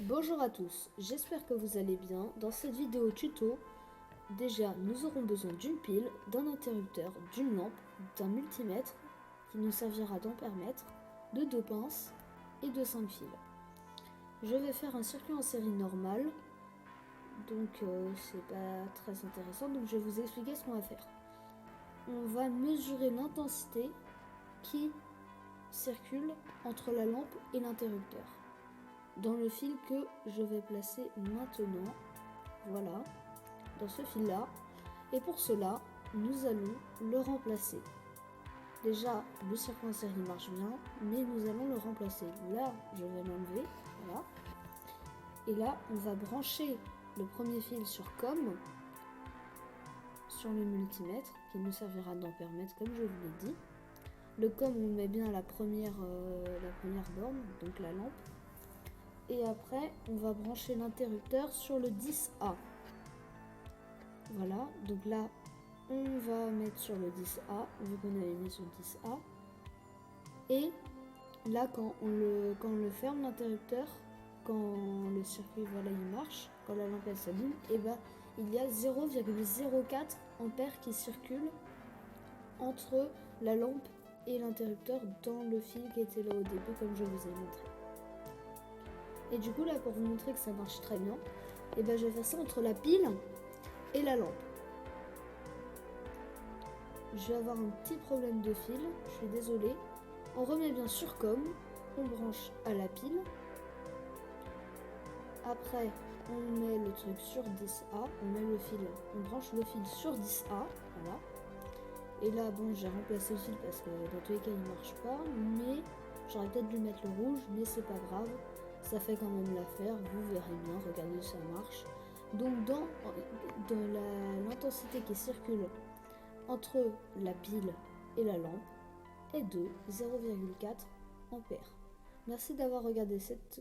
Bonjour à tous, j'espère que vous allez bien. Dans cette vidéo tuto, déjà nous aurons besoin d'une pile, d'un interrupteur, d'une lampe, d'un multimètre qui nous servira d'ampèremètre, de 2 pinces et de 5 fils. Je vais faire un circuit en série normal, donc c'est pas très intéressant, donc je vais vous expliquer ce qu'on va faire. On va mesurer l'intensité qui circule entre la lampe et l'interrupteur dans le fil que je vais placer maintenant, voilà, dans ce fil là, et pour cela nous allons le remplacer. Déjà le circuit en série marche bien, mais nous allons le remplacer. Là je vais l'enlever, voilà, et là on va brancher le premier fil sur COM, sur le multimètre qui nous servira d'ampèremètre comme je vous l'ai dit. Le COM on met bien la première borne, donc la lampe. Et après, on va brancher l'interrupteur sur le 10A. Voilà, donc là, on va mettre sur le 10A, vu qu'on avait mis sur le 10A. Et là, quand on le ferme, l'interrupteur, quand le circuit, voilà, il marche, quand la lampe elle s'allume, et ben, il y a 0,04 ampères qui circulent entre la lampe et l'interrupteur dans le fil qui était là au début, comme je vous ai montré. Et du coup là, pour vous montrer que ça marche très bien, et ben je vais faire ça entre la pile et la lampe. Je vais avoir un petit problème de fil, je suis désolée. On remet bien sur COM, on branche à la pile. Après on met le truc sur 10A, on met le fil, on branche le fil sur 10A, voilà. Et là bon, j'ai remplacé le fil parce que dans tous les cas il marche pas, mais j'aurais peut-être dû mettre le rouge, mais c'est pas grave. Ça fait quand même l'affaire, vous verrez bien, regardez ça marche. Donc dans l'intensité qui circule entre la pile et la lampe est de 0,4 ampères. Merci d'avoir regardé cette